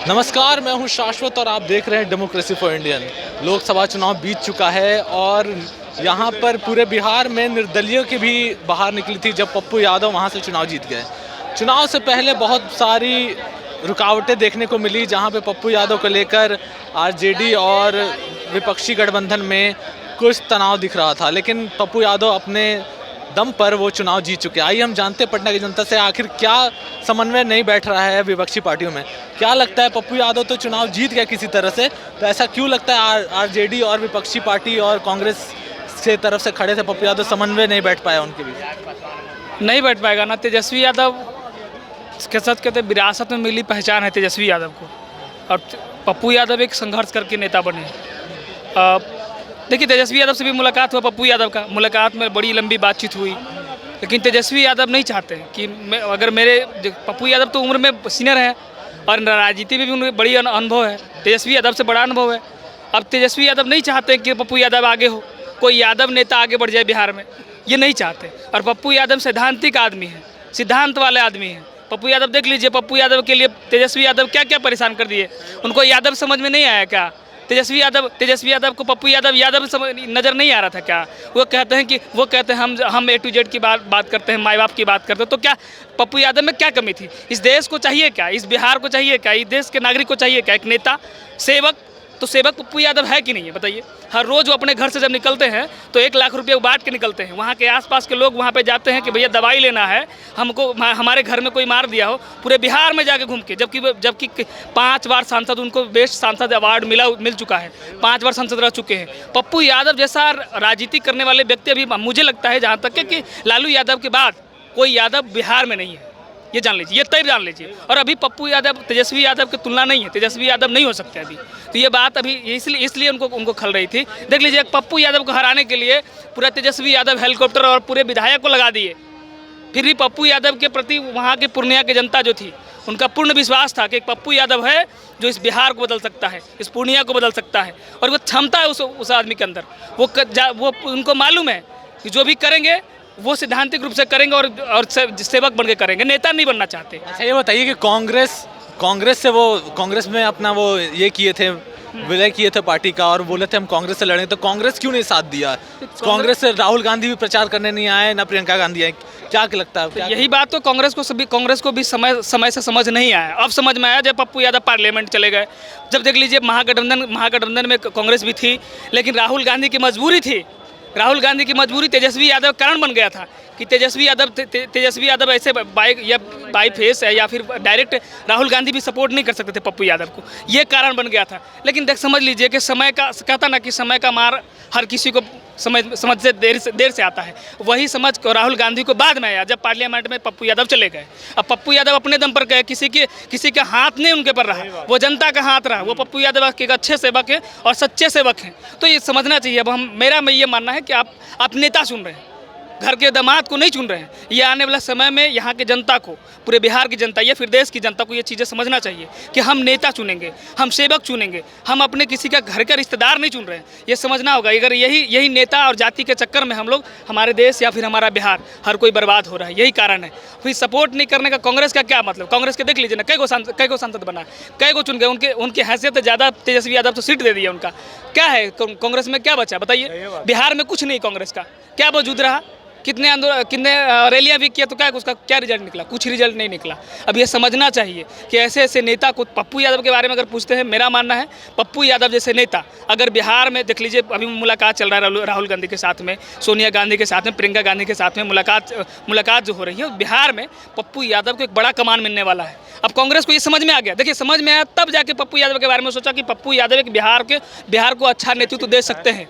नमस्कार, मैं हूं शाश्वत और आप देख रहे हैं डेमोक्रेसी फॉर इंडियन। लोकसभा चुनाव बीत चुका है और यहां पर पूरे बिहार में निर्दलीयों की भी बाहर निकली थी जब पप्पू यादव वहां से चुनाव जीत गए। चुनाव से पहले बहुत सारी रुकावटें देखने को मिली जहां पे पप्पू यादव को लेकर आरजेडी और विपक्षी गठबंधन में कुछ तनाव दिख रहा था, लेकिन पप्पू यादव अपने दम पर वो चुनाव जीत चुके। आइए हम जानते हैं पटना की जनता से आखिर क्या समन्वय नहीं बैठ रहा है विपक्षी पार्टियों में। क्या लगता है, पप्पू यादव तो चुनाव जीत गया किसी तरह से, तो ऐसा क्यों लगता है आरजेडी और विपक्षी पार्टी और कांग्रेस से तरफ से खड़े थे पप्पू यादव, समन्वय नहीं बैठ पाया उनके बीच? नहीं बैठ पाएगा ना। तेजस्वी यादव के साथ कहते विरासत में मिली पहचान है तेजस्वी यादव को, और पप्पू यादव एक संघर्ष करके नेता बने। देखिए, तेजस्वी यादव से भी मुलाकात हुआ पप्पू यादव का, मुलाकात में बड़ी लंबी बातचीत हुई, लेकिन तेजस्वी यादव नहीं चाहते कि अगर पप्पू यादव तो उम्र में सीनियर है और राजनीति में भी उनमें बड़ी अनुभव है, तेजस्वी यादव से बड़ा अनुभव है। अब तेजस्वी यादव नहीं चाहते कि पप्पू यादव आगे हो, कोई यादव नेता आगे बढ़ जाए बिहार में, ये नहीं चाहते। और पप्पू यादव सैद्धांतिक आदमी है, सिद्धांत वाले आदमी हैं। पप्पू यादव देख लीजिए, पप्पू यादव के लिए तेजस्वी यादव क्या क्या परेशान कर दिए। उनको यादव समझ में नहीं आया क्या? तेजस्वी यादव को पप्पू यादव नज़र नहीं आ रहा था क्या? वो कहते हैं हम A to Z की बात करते हैं, माई बाप की बात करते हैं। तो क्या पप्पू यादव में क्या कमी थी? इस देश को चाहिए क्या? इस बिहार को चाहिए क्या? इस देश के नागरिक को चाहिए क्या? एक नेता, सेवक। तो सेवक पप्पू यादव है कि नहीं है, बताइए। हर रोज़ वो अपने घर से जब निकलते हैं तो 1 लाख रुपये बांट के निकलते हैं। वहाँ के आसपास के लोग वहाँ पे जाते हैं कि भैया दवाई लेना है हमको, हमारे घर में कोई मार दिया हो, पूरे बिहार में जाके घूम के। जबकि 5 बार सांसद, उनको बेस्ट सांसद अवार्ड मिल चुका है, 5 बार सांसद रह चुके हैं। पप्पू यादव जैसा राजनीति करने वाले व्यक्ति अभी मुझे लगता है, जहाँ तक कि लालू यादव के बाद कोई यादव बिहार में नहीं है। ये जान लीजिए, ये तय जान लीजिए। और अभी पप्पू यादव तेजस्वी यादव की तुलना नहीं है, तेजस्वी यादव नहीं हो सकते अभी। तो ये बात अभी इसलिए उनको खल रही थी। देख लीजिए, पप्पू यादव को हराने के लिए पूरा तेजस्वी यादव हेलीकॉप्टर और पूरे विधायक को लगा दिए। फिर भी पप्पू यादव के प्रति वहाँ की पूर्णिया की जनता जो थी, उनका पूर्ण विश्वास था कि एक पप्पू यादव है जो इस बिहार को बदल सकता है, इस पूर्णिया को बदल सकता है। और वो क्षमता है उस आदमी के अंदर। वो उनको मालूम है कि जो भी करेंगे वो सिद्धांतिक रूप से करेंगे और सेवक बन के करेंगे, नेता नहीं बनना चाहते। अच्छा, ये बताइए कि कांग्रेस में अपना वो ये किए थे, विलय किए थे पार्टी का, और बोले थे हम कांग्रेस से लड़ेंगे, तो कांग्रेस क्यों नहीं साथ दिया? कांग्रेस से राहुल गांधी भी प्रचार करने नहीं आए, ना प्रियंका गांधी आए। क्या लगता है? तो यही बात तो कांग्रेस को भी समय से समझ नहीं आया। अब समझ में आया जब पप्पू यादव पार्लियामेंट चले गए। जब देख लीजिए, महागठबंधन में कांग्रेस भी थी, लेकिन राहुल गांधी की मजबूरी थी। राहुल गांधी की मजबूरी तेजस्वी यादव कारण बन गया था कि तेजस्वी यादव ऐसे बाई फेस है या फिर डायरेक्ट राहुल गांधी भी सपोर्ट नहीं कर सकते थे पप्पू यादव को, ये कारण बन गया था। लेकिन समझ लीजिए कि समय का कहता ना कि समय का मार हर किसी को समझ से देर से आता है। वही समझ राहुल गांधी को बाद में आया जब पार्लियामेंट में पप्पू यादव चले गए। अब पप्पू यादव अपने दम पर गए, किसी के हाथ नहीं उनके पर रहा, वो जनता का हाथ रहा। वो पप्पू यादव के अच्छे सेवक हैं और सच्चे सेवक हैं। तो ये समझना चाहिए। अब मेरा ये मानना है कि आप नेता चुन रहे हैं, घर के दामाद को नहीं चुन रहे हैं। ये आने वाला समय में यहाँ की जनता को, पूरे बिहार की जनता या फिर देश की जनता को ये चीज़ें समझना चाहिए कि हम नेता चुनेंगे, हम सेवक चुनेंगे, हम अपने किसी का घर का रिश्तेदार नहीं चुन रहे हैं। ये समझना होगा। अगर यही नेता और जाति के चक्कर में हम लोग, हमारे देश या फिर हमारा बिहार हर कोई बर्बाद हो रहा है, यही कारण है। फिर सपोर्ट नहीं करने का कांग्रेस का क्या मतलब? कांग्रेस के देख लीजिए ना, कई गो सांसद बना, कई गो चुन गए। उनकी हैसियत ज़्यादा तेजस्वी यादव तो सीट दे दिया। उनका क्या है? कांग्रेस में क्या बचा बताइए? बिहार में कुछ नहीं कांग्रेस का क्या वजूद रहा? कितने रैलियां भी किया तो क्या उसका क्या रिजल्ट निकला? कुछ रिजल्ट नहीं निकला। अब ये समझना चाहिए कि ऐसे नेता को, पप्पू यादव के बारे में अगर पूछते हैं, मेरा मानना है पप्पू यादव जैसे नेता अगर बिहार में, देख लीजिए अभी मुलाकात चल रहा है राहुल गांधी के साथ में, सोनिया गांधी के साथ में, प्रियंका गांधी के साथ में मुलाकात जो हो रही है, बिहार में पप्पू यादव को एक बड़ा कमान मिलने वाला है। अब कांग्रेस को ये समझ में आ गया। देखिए, समझ में आया तब जाके पप्पू यादव के बारे में सोचा कि पप्पू यादव एक बिहार को अच्छा नेतृत्व दे सकते हैं।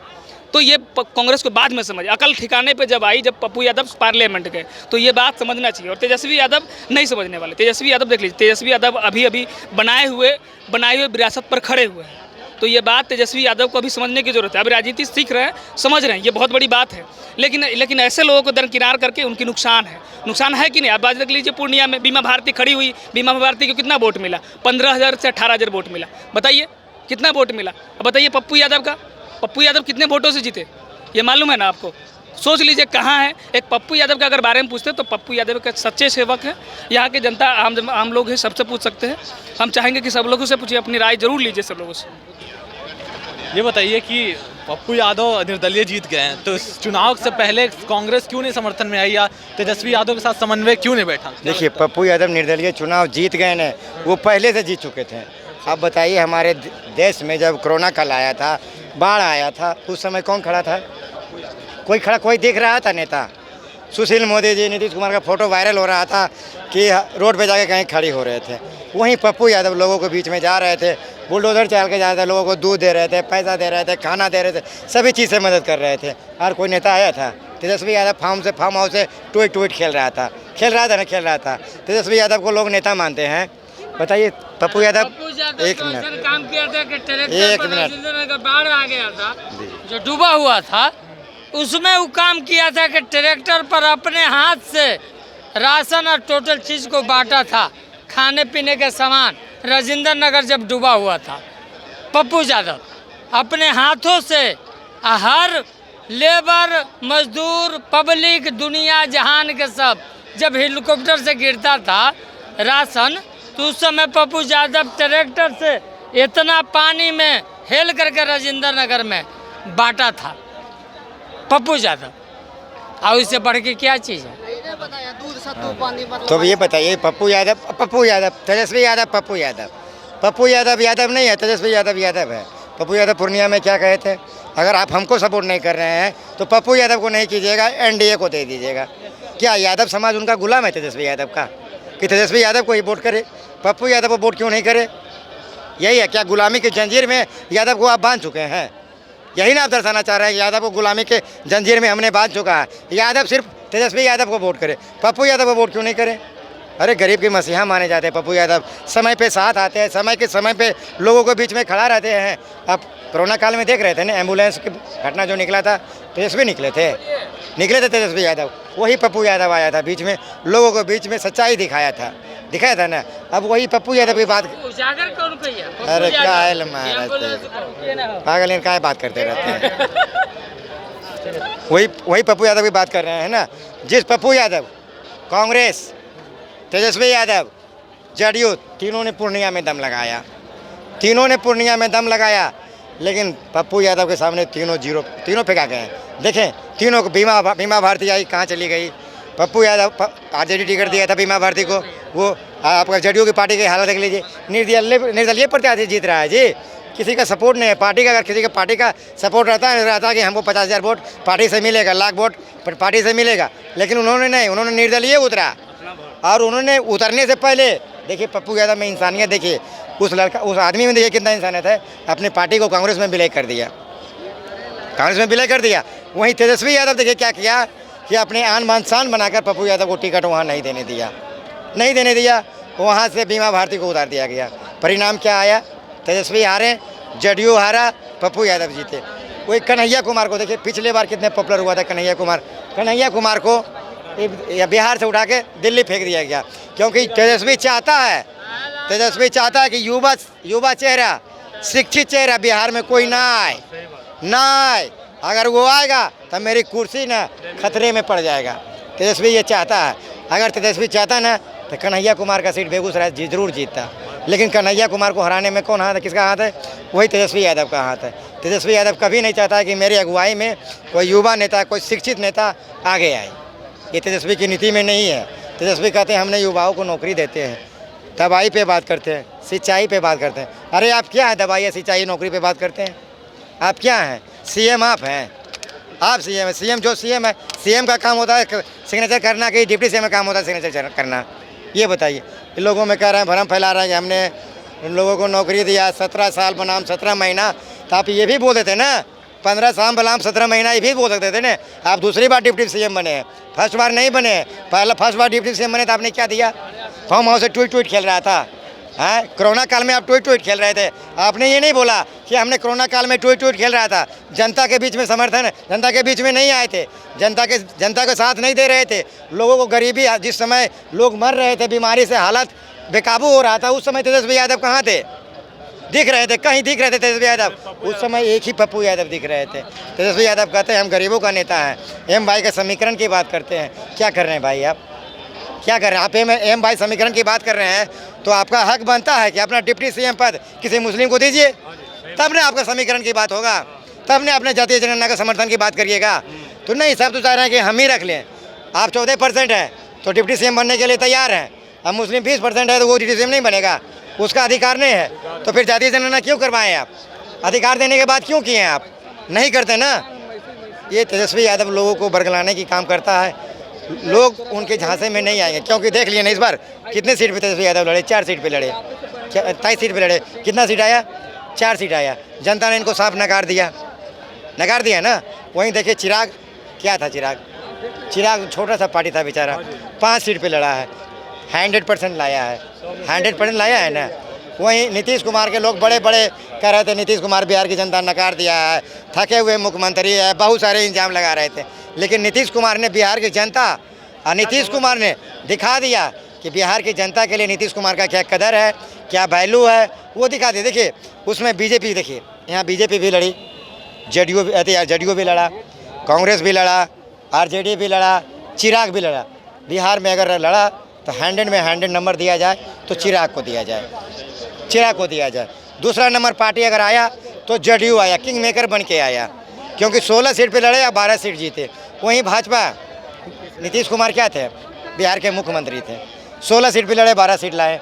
तो ये कांग्रेस को बाद में समझ, अकल ठिकाने पे जब आई, जब पप्पू यादव पार्लियामेंट गए, तो ये बात समझना चाहिए। और तेजस्वी यादव नहीं समझने वाले। तेजस्वी यादव देख लीजिए, तेजस्वी यादव अभी बनाए हुए विरासत पर खड़े हुए हैं। तो ये बात तेजस्वी यादव को अभी समझने की जरूरत है। अभी राजनीति सीख रहे हैं, समझ रहे हैं, ये बहुत बड़ी बात है। लेकिन ऐसे लोगों को दरकिनार करके उनकी नुकसान है कि नहीं? आप बात देख लीजिए, पूर्णिया में बीमा भारती खड़ी हुई, बीमा भारती को कितना वोट मिला? 15,000 से 18,000 वोट मिला। बताइए कितना वोट मिला? अब बताइए पप्पू यादव कितने वोटों से जीते, ये मालूम है ना आपको? सोच लीजिए कहाँ है। एक पप्पू यादव के अगर बारे में पूछते तो पप्पू यादव के सच्चे सेवक हैं। यहाँ की जनता आम लोग हैं, सबसे पूछ सकते हैं। हम चाहेंगे कि सब लोगों से पूछिए, अपनी राय जरूर लीजिए सब लोगों से। ये बताइए कि पप्पू यादव निर्दलीय जीत गए हैं, तो इस चुनाव से पहले कांग्रेस क्यों नहीं समर्थन में आई या तेजस्वी यादव के साथ समन्वय क्यों नहीं बैठा? देखिए, पप्पू यादव निर्दलीय चुनाव जीत गए ना, वो पहले से जीत चुके थे। अब बताइए, हमारे देश में जब कोरोना काल आया था, बाढ़ आया था, उस समय कौन खड़ा था? कोई दिख रहा था नेता? सुशील मोदी जी, नीतीश कुमार का फोटो वायरल हो रहा था कि रोड पे जाके कहीं खड़ी हो रहे थे। वहीं पप्पू यादव लोगों के बीच में जा रहे थे, बुलडोजर चल के जा रहे थे, लोगों को दूध दे रहे थे, पैसा दे रहे थे, खाना दे रहे थे, सभी चीज़ से मदद कर रहे थे। और कोई नेता आया था? तेजस्वी यादव फार्म हाउस से ट्वीट खेल रहा था तेजस्वी यादव को लोग नेता मानते हैं? बताइए, पप्पू यादव एक मिनट काम किया था कि ट्रैक्टर बाढ़ आ गया था जो डूबा हुआ था, उसमें वो काम किया था कि ट्रैक्टर पर अपने हाथ से राशन और टोटल चीज़ को बांटा था, खाने पीने के सामान। राजेंद्र नगर जब डूबा हुआ था, पप्पू यादव अपने हाथों से हर लेबर, मजदूर, पब्लिक, दुनिया जहान के सब, जब हेलीकॉप्टर से गिरता था राशन, तो उस समय पप्पू यादव ट्रैक्टर से इतना पानी में हेल करके राजेंद्र नगर में बांटा था पप्पू यादव। और इससे बढ़ के क्या चीज़ है? तो ये बताइए, पप्पू यादव तेजस्वी यादव पप्पू यादव नहीं है, तेजस्वी यादव है। पप्पू यादव पूर्णिया में क्या कहे थे? अगर आप हमको सपोर्ट नहीं कर रहे हैं तो पप्पू यादव को नहीं कीजिएगा, एनडीए को दे दीजिएगा। क्या यादव समाज उनका गुलाम है तेजस्वी यादव का, कि तेजस्वी यादव को ही वोट करे? पप्पू यादव को वोट क्यों नहीं करे? यही है क्या? गुलामी की जंजीर में यादव को आप बांध चुके हैं? यही ना आप दर्शाना चाह रहे हैं कि यादव को गुलामी के जंजीर में हमने बांध चुका है। यादव सिर्फ तेजस्वी यादव को वोट करे, पप्पू यादव को वोट क्यों नहीं करे? अरे गरीब के मसीहा माने जाते हैं पप्पू यादव, समय पे साथ आते हैं, समय पे लोगों के बीच में खड़ा रहते हैं। अब कोरोना काल में देख रहे थे ना, एम्बुलेंस की घटना जो निकला था, तेजस्वी निकले थे तेजस्वी यादव। वही पप्पू यादव आया था बीच में, लोगों को बीच में सच्चाई दिखाया था ना। अब वही पप्पू यादव की बात, उजागर कौन किया? अरे क्या है महाराज, पागल क्या बात करते रहते हैं। वही पप्पू यादव की बात कर रहे हैं ना, जिस पप्पू यादव, कांग्रेस, तेजस्वी यादव, जदयू, तीनों ने पूर्णिया में दम लगाया, लेकिन पप्पू यादव के सामने तीनों फेंका गए हैं। देखें, तीनों को बीमा भारती आई, कहाँ चली गई? पप्पू यादव आरजेडी टिकट दिया था बीमा भारती को, वो आपका जदयू की पार्टी की हालत देख लीजिए, निर्दलीय प्रत्याशी जीत रहा है जी। किसी का सपोर्ट नहीं है पार्टी का। अगर किसी का पार्टी का सपोर्ट रहता कि हमको 50,000 वोट पार्टी से मिलेगा, लाख वोट पार्टी से मिलेगा, लेकिन उन्होंने निर्दलीय उतरा। और उन्होंने उतरने से पहले देखिए, पप्पू यादव में इंसानियत देखिए, उस आदमी में देखिए कितना इंसानियत है। अपनी पार्टी को कांग्रेस में विलय कर दिया। वहीं तेजस्वी यादव देखिए क्या किया कि अपने आन बान शान बनाकर पप्पू यादव को टिकट वहाँ नहीं देने दिया। वहाँ से बीमा भारती को उतार दिया गया। परिणाम क्या आया? तेजस्वी हारे, जदयू हारा, पप्पू यादव जीते। वही कन्हैया कुमार को देखिए, पिछले बार कितने पॉपुलर हुआ था कन्हैया कुमार को बिहार से उठा के दिल्ली फेंक दिया गया, क्योंकि तेजस्वी चाहता है कि युवा चेहरा, शिक्षित चेहरा बिहार में कोई ना आए। अगर वो आएगा तो मेरी कुर्सी ना खतरे में पड़ जाएगा। तेजस्वी ये चाहता है। अगर तेजस्वी चाहता ना तो कन्हैया कुमार का सीट बेगूसराय जरूर जीतता, लेकिन कन्हैया कुमार को हराने में कौन हाथ है? किसका हाथ है? वही तेजस्वी यादव का हाथ है। तेजस्वी यादव कभी नहीं चाहता कि मेरी अगुवाई में कोई युवा नेता, कोई शिक्षित नेता आगे आए। ये तेजस्वी की नीति में नहीं है। तेजस्वी कहते हैं हमने युवाओं को नौकरी देते हैं, दवाई पे बात करते हैं, सिंचाई पे बात करते हैं। अरे आप क्या है? दवाई या सिंचाई नौकरी पे बात करते हैं? आप क्या हैं? सीएम आप हैं। आप सीएम है। सीएम है, सीएम का काम होता है सिग्नेचर करना, कि डिप्टी सीएम का काम होता है सिग्नेचर करना? ये बताइए। इन लोगों में कह रहे हैं, भरम फैला रहे हैं कि हमने इन लोगों को नौकरी दिया 17 साल बनाम 17 महीना। तो आप ये भी बोल देते ना, 15 साल बनाम 17 महीना, ये भी बोल सकते थे ना। आप दूसरी बार डिप्टी सीएम बने हैं, फर्स्ट बार नहीं बने हैं। फर्स्ट बार डिप्टी सीएम बने तो आपने क्या दिया? फार्म हाउस से ट्वीट खेल रहा था। हाँ, कोरोना काल में आप ट्वीट खेल रहे थे। आपने ये नहीं बोला कि हमने कोरोना काल में ट्वीट खेल रहा था। जनता के बीच में समर्थन, जनता के बीच में नहीं आए थे, जनता के साथ नहीं दे रहे थे। लोगों को गरीबी, जिस समय लोग मर रहे थे, बीमारी से हालत बेकाबू हो रहा था, उस समय तेजस्वी यादव कहाँ थे? दिख रहे थे, कहीं दिख रहे थे तेजस्वी यादव? उस समय एक ही पप्पू यादव दिख रहे थे। तेजस्वी यादव कहते हैं हम गरीबों का नेता हैं, एम भाई का समीकरण की बात करते हैं। क्या कर रहे हैं भाई आप, क्या कर रहे हैं आप? एम भाई समीकरण की बात कर रहे हैं तो आपका हक बनता है कि अपना डिप्टी सीएम पद किसी मुस्लिम को दीजिए, तब ना आपका समीकरण की बात होगा, तब ने अपने जातीय जनगणना का समर्थन की बात करिएगा। तो नहीं, सब तो चाह रहे हैं कि हम ही रख लें। आप 14% हैं तो डिप्टी सीएम बनने के लिए तैयार हैं, अब मुस्लिम 20% है तो वो डिप्टी सीएम नहीं बनेगा, उसका अधिकार नहीं है, तो फिर जातीय जनगणना क्यों करवाएं आप? अधिकार देने के बाद क्यों किए हैं आप? नहीं करते ना। ये तेजस्वी यादव लोगों को बरगलाने की काम करता है, लोग उनके झांसे में नहीं आएंगे, क्योंकि देख लिए ना इस बार कितने सीट पे तेजस्वी यादव लड़े, 4 सीट पे लड़े, 23 सीट पे लड़े, कितना सीट आया? 4 सीट आया। जनता ने इनको साफ नकार दिया ना। वहीं देखिए चिराग, क्या था चिराग छोटा सा पार्टी था बेचारा, 5 सीट पे लड़ा है, 100% लाया है, 100% लाया है ना। वहीं नीतीश कुमार के लोग बड़े बड़े कह रहे थे नीतीश कुमार बिहार की जनता नकार दिया है, थके हुए मुख्यमंत्री है, बहुत सारे इल्जाम लगा रहे थे, लेकिन नीतीश कुमार ने बिहार की जनता और नीतीश कुमार ने दिखा दिया कि बिहार की जनता के लिए नीतीश कुमार का क्या कदर है, क्या वैल्यू है, वो दिखा दिया। देखिए उसमें बीजेपी, देखिए यहाँ बीजेपी भी लड़ी, जेडीयू भी लड़ा, कांग्रेस भी लड़ा, आरजेडी भी लड़ा, चिराग भी लड़ा। बिहार में अगर लड़ा तो 100 में 100 नंबर दिया जाए तो चिराग को दिया जाए। दूसरा नंबर पार्टी अगर आया तो जेडीयू आया, किंग मेकर बन के आया, क्योंकि 16 सीट पे लड़े या 12 सीट जीते। वहीं भाजपा, नीतीश कुमार क्या थे? बिहार के मुख्यमंत्री थे, 16 सीट पे लड़े, 12 सीट लाए।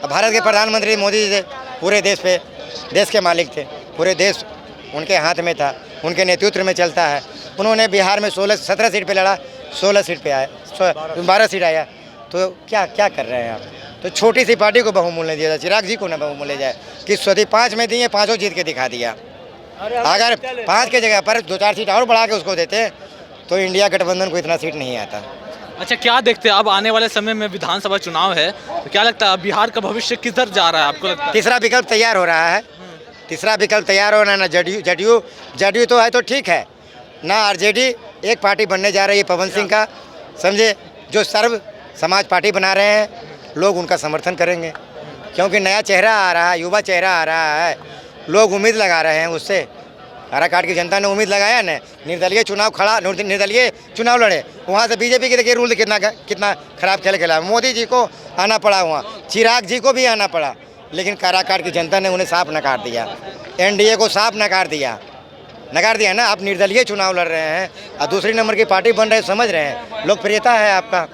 अब भारत के प्रधानमंत्री मोदी जी थे, पूरे देश के मालिक थे, पूरे देश उनके हाथ में था, उनके नेतृत्व में चलता है। उन्होंने बिहार में 17 सीट पे लड़ा, 16 सीट पे आया, 12 सीट आया। तो क्या कर रहे हैं आप? तो छोटी सी पार्टी को बहुमूल्य दिया जाए, चिराग जी को ना बहुमूल्य जाए कि स्वदी 5 में दिए, 5 जीत के दिखा दिया। अगर 5 की जगह पर 2-4 सीट और बढ़ा के उसको देते तो इंडिया गठबंधन को इतना सीट नहीं आता। अच्छा, क्या देखते हैं अब आने वाले समय में विधानसभा चुनाव है, तो क्या लगता है बिहार का भविष्य किधर जा रहा है आपको लगता है? तीसरा विकल्प तैयार हो रहा है, ना जेडीयू तो है तो ठीक है ना, आरजेडी एक पार्टी बनने जा रही है पवन सिंह का, समझे, जो सर्व समाज पार्टी बना रहे हैं, लोग उनका समर्थन करेंगे क्योंकि नया चेहरा आ रहा है, युवा चेहरा आ रहा है, लोग उम्मीद लगा रहे हैं उससे। काराकाट की जनता ने उम्मीद लगाया ना, निर्दलीय चुनाव लड़े, वहाँ से बीजेपी के देखिए रूल कितना खराब खेला। मोदी जी को आना पड़ा, वहाँ चिराग जी को भी आना पड़ा, लेकिन काराकाट की जनता ने उन्हें साफ नकार दिया, एनडीए को साफ नकार दिया ना। आप निर्दलीय चुनाव लड़ रहे हैं और दूसरी नंबर की पार्टी बन रहे हैं, समझ रहे हैं, लोकप्रियता है आपका।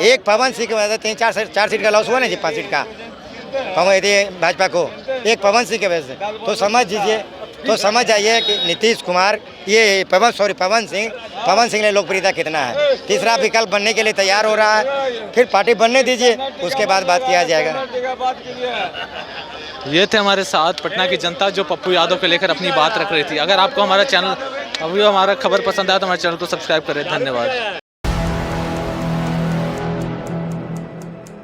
एक पवन सिंह की वजह से 3-4 सीट का लॉस हुआ ना जी, 5 सीट का भाजपा को, एक पवन सिंह की वजह से। तो समझ जाइए कि नीतीश कुमार पवन सिंह ने लोकप्रियता कितना है। तीसरा विकल्प बनने के लिए तैयार हो रहा है, फिर पार्टी बनने दीजिए, उसके बाद बात किया जाएगा। ये थे हमारे साथ पटना की जनता जो पप्पू यादव को लेकर अपनी बात रख रही थी। अगर आपको हमारा खबर पसंद आया तो हमारे चैनल को सब्सक्राइब करें। धन्यवाद।